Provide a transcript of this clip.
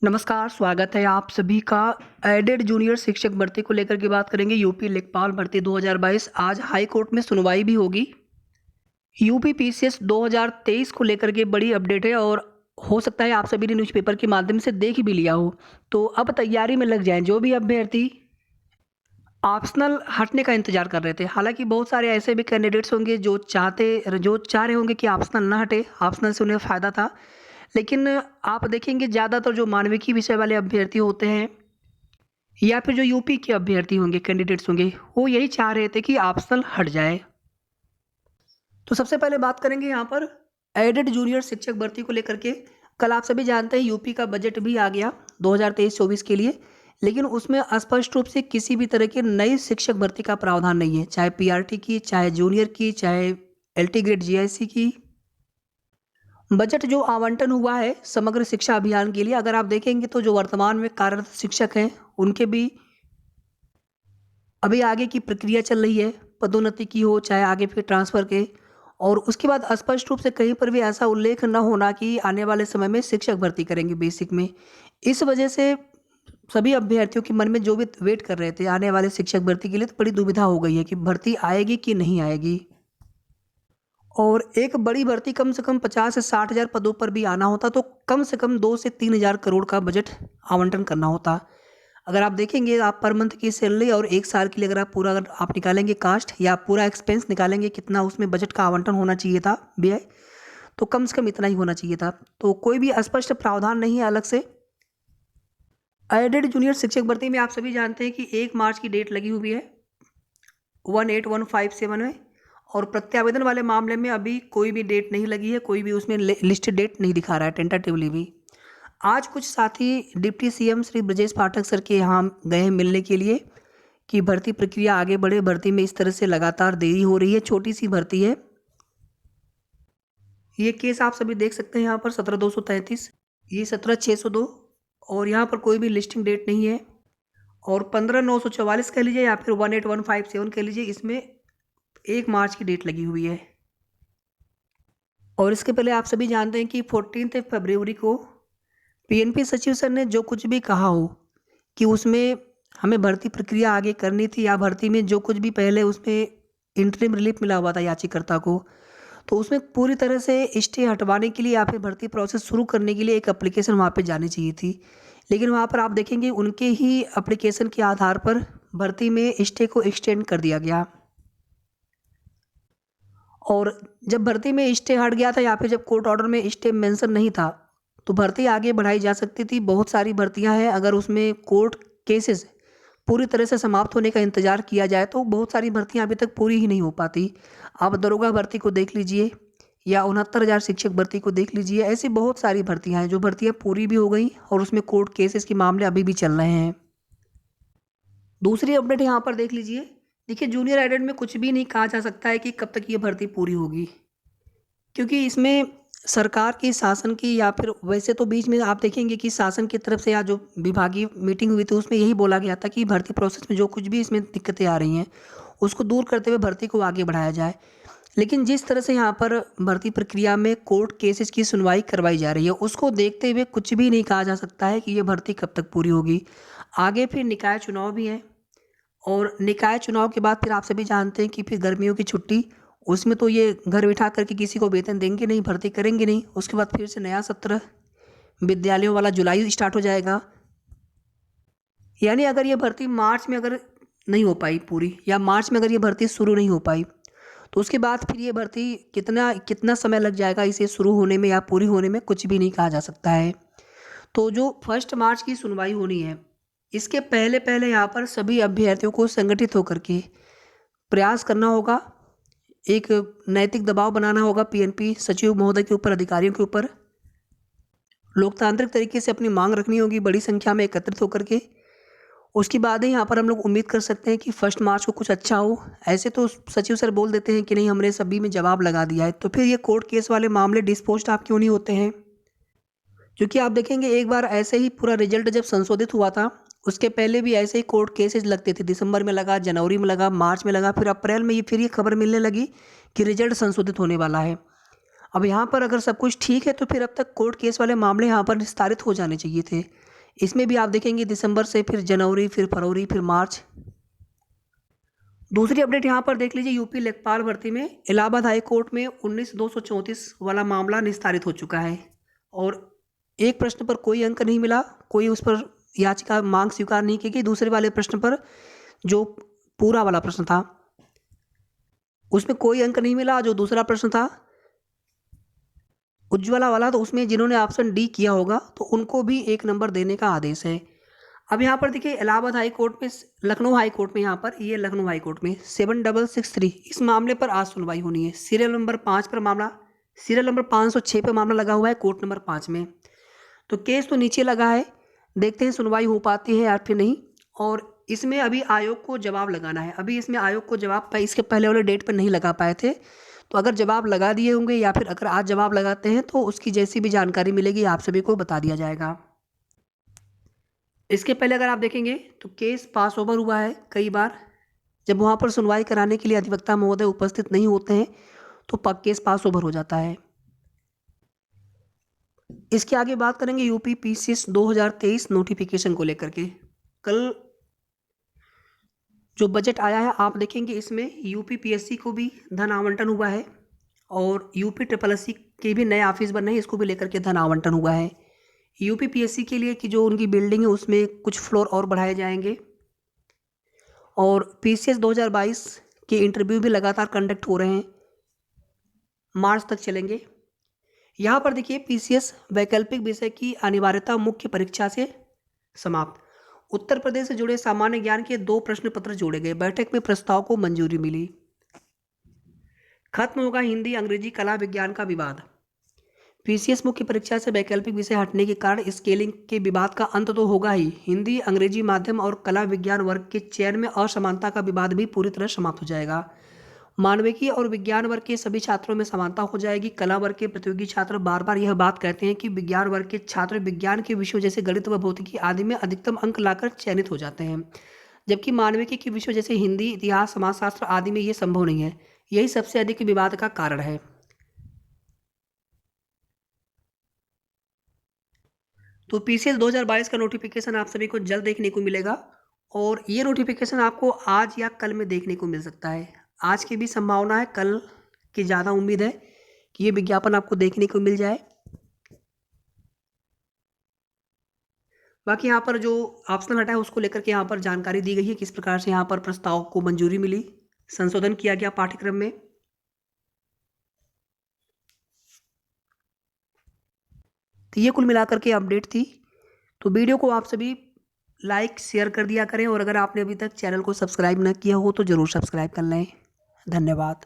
नमस्कार, स्वागत है आप सभी का। एडेड जूनियर शिक्षक भर्ती को लेकर के बात करेंगे। यूपी लेखपाल भर्ती 2022 आज हाई कोर्ट में सुनवाई भी होगी। यूपी पीसीएस 2023 को लेकर के बड़ी अपडेट है और हो सकता है आप सभी ने न्यूज़पेपर के माध्यम से देख भी लिया हो। तो अब तैयारी में लग जाएं जो भी अभ्यर्थी ऑप्शनल हटने का इंतजार कर रहे थे। हालांकि बहुत सारे ऐसे भी कैंडिडेट्स होंगे जो चाह रहे होंगे कि ऑप्शनल ना हटे, ऑप्शनल से उन्हें फ़ायदा था। लेकिन आप देखेंगे ज़्यादातर जो मानविकी विषय वाले अभ्यर्थी होते हैं या फिर जो यूपी के अभ्यर्थी होंगे, कैंडिडेट्स होंगे, वो यही चाह रहे थे कि ऑप्शनल हट जाए। तो सबसे पहले बात करेंगे यहाँ पर एडेड जूनियर शिक्षक भर्ती को लेकर के। कल आप सभी जानते हैं यूपी का बजट भी आ गया 2023-24 के लिए, लेकिन उसमें स्पष्ट रूप से किसी भी तरह की नई शिक्षक भर्ती का प्रावधान नहीं है, चाहे पीआरटी की, चाहे जूनियर की, चाहे एलटी ग्रेड जीआईसी की। बजट जो आवंटन हुआ है समग्र शिक्षा अभियान के लिए, अगर आप देखेंगे तो जो वर्तमान में कार्यरत शिक्षक हैं उनके भी अभी आगे की प्रक्रिया चल रही है, पदोन्नति की हो चाहे आगे फिर ट्रांसफ़र के। और उसके बाद स्पष्ट रूप से कहीं पर भी ऐसा उल्लेख न होना कि आने वाले समय में शिक्षक भर्ती करेंगे बेसिक में। इस वजह से सभी अभ्यर्थियों के मन में जो भी वेट कर रहे थे आने वाले शिक्षक भर्ती के लिए, तो बड़ी दुविधा हो गई है कि भर्ती आएगी कि नहीं आएगी। और एक बड़ी भर्ती कम से कम 50 से 60 हज़ार पदों पर भी आना होता तो कम से कम 2 से 3 हज़ार करोड़ का बजट आवंटन करना होता। अगर आप देखेंगे आप पर मंथ की सैलरी और 1 साल के लिए अगर आप निकालेंगे कास्ट या पूरा एक्सपेंस निकालेंगे कितना उसमें बजट का आवंटन होना चाहिए था व्यय, तो कम से कम इतना ही होना चाहिए था। तो कोई भी स्पष्ट प्रावधान नहीं है अलग से। एडेड जूनियर शिक्षक भर्ती में आप सभी जानते हैं कि 1 मार्च की डेट लगी हुई है 18157 में, और प्रत्यावेदन वाले मामले में अभी कोई भी डेट नहीं लगी है, कोई भी उसमें लिस्ट डेट नहीं दिखा रहा है टेंटेटिवली भी। आज कुछ साथी deputy CM Shri Brajesh Pathak sir के यहाँ गए हैं मिलने के लिए कि भर्ती प्रक्रिया आगे बढ़े। भर्ती में इस तरह से लगातार देरी हो रही है, छोटी सी भर्ती है। ये केस आप सभी देख सकते हैं यहाँ पर 17233, ये 17602, और यहाँ पर कोई भी लिस्टिंग डेट नहीं है। और 15944 कह लीजिए या फिर 18157 कह लीजिए, इसमें 1 मार्च की डेट लगी हुई है। और इसके पहले आप सभी जानते हैं कि 14 फरवरी को पीएनपी सचिव सर ने जो कुछ भी कहा हो कि उसमें हमें भर्ती प्रक्रिया आगे करनी थी, या भर्ती में जो कुछ भी पहले उसमें इंटरिम रिलीफ मिला हुआ था याचिकाकर्ता को, तो उसमें पूरी तरह से स्टे हटवाने के लिए या फिर भर्ती प्रोसेस शुरू करने के लिए एक एप्लीकेशन वहाँ पे जानी चाहिए थी। लेकिन वहाँ पर आप देखेंगे उनके ही एप्लीकेशन के आधार पर भर्ती में स्टे को एक्सटेंड कर दिया गया। और जब भर्ती में स्टे हट गया था या फिर जब कोर्ट ऑर्डर में स्टे मेंशन नहीं था, तो भर्ती आगे बढ़ाई जा सकती थी। बहुत सारी भर्तियां हैं, अगर उसमें कोर्ट केसेस पूरी तरह से समाप्त होने का इंतज़ार किया जाए तो बहुत सारी भर्तियां अभी तक पूरी ही नहीं हो पाती। आप दरोगा भर्ती को देख लीजिए या 69,000 शिक्षक भर्ती को देख लीजिए, ऐसी बहुत सारी भर्तियां हैं जो भर्तियां पूरी भी हो गई और उसमें कोर्ट केसेस के मामले अभी भी चल रहे हैं। दूसरी अपडेट यहाँ पर देख लीजिए। देखिए, जूनियर एडेड में कुछ भी नहीं कहा जा सकता है कि कब तक ये भर्ती पूरी होगी, क्योंकि इसमें सरकार की, शासन की, या फिर वैसे तो बीच में आप देखेंगे कि शासन की तरफ से या जो विभागीय मीटिंग हुई थी उसमें यही बोला गया था कि भर्ती प्रोसेस में जो कुछ भी इसमें दिक्कतें आ रही हैं उसको दूर करते हुए भर्ती को आगे बढ़ाया जाए। लेकिन जिस तरह से यहाँ पर भर्ती प्रक्रिया में कोर्ट केसेस की सुनवाई करवाई जा रही है उसको देखते हुए कुछ भी नहीं कहा जा सकता है कि ये भर्ती कब तक पूरी होगी। आगे फिर निकाय चुनाव भी हैं, और निकाय चुनाव के बाद फिर आप सभी जानते हैं कि फिर गर्मियों की छुट्टी, उसमें तो ये घर बिठा करके किसी को वेतन देंगे नहीं, भर्ती करेंगे नहीं। उसके बाद फिर से नया सत्र विद्यालयों वाला जुलाई स्टार्ट हो जाएगा। यानी अगर ये भर्ती मार्च में अगर नहीं हो पाई पूरी, या मार्च में अगर ये भर्ती शुरू नहीं हो पाई, तो उसके बाद फिर ये भर्ती कितना कितना समय लग जाएगा इसे शुरू होने में या पूरी होने में, कुछ भी नहीं कहा जा सकता है। तो जो 1 मार्च की सुनवाई होनी है, इसके पहले पहले यहाँ पर सभी अभ्यर्थियों को संगठित होकर के प्रयास करना होगा। एक नैतिक दबाव बनाना होगा पीएनपी सचिव महोदय के ऊपर, अधिकारियों के ऊपर। लोकतांत्रिक तरीके से अपनी मांग रखनी होगी बड़ी संख्या में एकत्रित होकर के। उसके बाद ही यहाँ पर हम लोग उम्मीद कर सकते हैं कि 1 मार्च को कुछ अच्छा हो। ऐसे तो सचिव सर बोल देते हैं कि नहीं हमने सभी में जवाब लगा दिया है, तो फिर ये कोर्ट केस वाले मामले डिस्पोज आप क्यों नहीं होते हैं? क्योंकि आप देखेंगे एक बार ऐसे ही पूरा रिजल्ट जब संशोधित हुआ था, उसके पहले भी ऐसे ही कोर्ट केसेस लगते थे। दिसंबर में लगा, जनवरी में लगा, मार्च में लगा, फिर अप्रैल में ये खबर मिलने लगी कि रिजल्ट संशोधित होने वाला है। अब यहाँ पर अगर सब कुछ ठीक है तो फिर अब तक कोर्ट केस वाले मामले यहाँ पर निस्तारित हो जाने चाहिए थे। इसमें भी आप देखेंगे दिसंबर से फिर जनवरी, फिर फरवरी, फिर मार्च। दूसरी अपडेट यहाँ पर देख लीजिए, यूपी लेखपाल भर्ती में इलाहाबाद हाई कोर्ट में 19,234 वाला मामला निस्तारित हो चुका है और एक प्रश्न पर कोई अंक नहीं मिला, कोई उस पर याचिका मांग स्वीकार नहीं की गई। दूसरे वाले प्रश्न पर जो पूरा वाला प्रश्न था उसमें कोई अंक नहीं मिला। जो दूसरा प्रश्न था उज्ज्वला वाला, तो उसमें जिन्होंने ऑप्शन डी किया होगा तो उनको भी 1 नंबर देने का आदेश है। अब यहाँ पर देखिए इलाहाबाद हाई कोर्ट में, लखनऊ हाई कोर्ट में, यहाँ पर ये लखनऊ हाई कोर्ट में 7663 इस मामले पर आज सुनवाई होनी है। सीरियल नंबर 5 पर मामला, सीरियल नंबर 506 पर मामला लगा हुआ है कोर्ट नंबर 5 में। तो केस तो नीचे लगा है, देखते हैं सुनवाई हो पाती है या फिर नहीं। और इसमें अभी आयोग को जवाब लगाना है। अभी इसमें आयोग को जवाब इसके पहले वाले डेट पर नहीं लगा पाए थे, तो अगर जवाब लगा दिए होंगे या फिर अगर आज जवाब लगाते हैं तो उसकी जैसी भी जानकारी मिलेगी आप सभी को बता दिया जाएगा। इसके पहले अगर आप देखेंगे तो केस पास ओवर हुआ है कई बार। जब वहाँ पर सुनवाई कराने के लिए अधिवक्ता महोदय उपस्थित नहीं होते हैं तो केस पास ओवर हो जाता है। इसके आगे बात करेंगे यूपी पीसीएस 2023 नोटिफिकेशन को लेकर के। कल जो बजट आया है आप देखेंगे इसमें यूपी पीएससी को भी धन आवंटन हुआ है और यूपी ट्रिपल एससी के भी नए ऑफिस बने हैं, इसको भी लेकर के धन आवंटन हुआ है। यूपी पीएससी के लिए कि जो उनकी बिल्डिंग है उसमें कुछ फ्लोर और बढ़ाए जाएंगे और पीसीएस 2022 के इंटरव्यू भी लगातार कंडक्ट हो रहे हैं, मार्च तक चलेंगे। यहाँ पर देखिए पीसीएस वैकल्पिक विषय की अनिवार्यता मुख्य परीक्षा से समाप्त। उत्तर प्रदेश से जुड़े सामान्य ज्ञान के 2 प्रश्न पत्र जोड़े गए, बैठक में प्रस्ताव को मंजूरी मिली। खत्म होगा हिंदी अंग्रेजी कला विज्ञान का विवाद। पीसीएस मुख्य परीक्षा से वैकल्पिक विषय हटने के कारण स्केलिंग के विवाद का अंत तो होगा ही, हिंदी अंग्रेजी माध्यम और कला विज्ञान वर्ग के चयन में असमानता का विवाद भी पूरी तरह समाप्त हो जाएगा। मानविकी और विज्ञान वर्ग के सभी छात्रों में समानता हो जाएगी। कला वर्ग के प्रतियोगी छात्र बार बार यह बात कहते हैं कि विज्ञान वर्ग के छात्र विज्ञान के विषयों जैसे गणित व भौतिकी आदि में अधिकतम अंक लाकर चयनित हो जाते हैं, जबकि मानविकी के विषयों जैसे हिंदी, इतिहास, समाजशास्त्र आदि में ये संभव नहीं है। यही सबसे अधिक विवाद का कारण है। तो पीसीएस 2022 का नोटिफिकेशन आप सभी को जल्द देखने को मिलेगा और ये नोटिफिकेशन आपको आज या कल में देखने को मिल सकता है। आज की भी संभावना है, कल की ज़्यादा उम्मीद है कि ये विज्ञापन आपको देखने को मिल जाए। बाकी यहाँ पर जो ऑप्शनल हटा है उसको लेकर के यहाँ पर जानकारी दी गई है, किस प्रकार से यहाँ पर प्रस्ताव को मंजूरी मिली, संशोधन किया गया पाठ्यक्रम में। तो ये कुल मिलाकर के अपडेट थी। तो वीडियो को आप सभी लाइक शेयर कर दिया करें और अगर आपने अभी तक चैनल को सब्सक्राइब न किया हो तो ज़रूर सब्सक्राइब कर लें। धन्यवाद।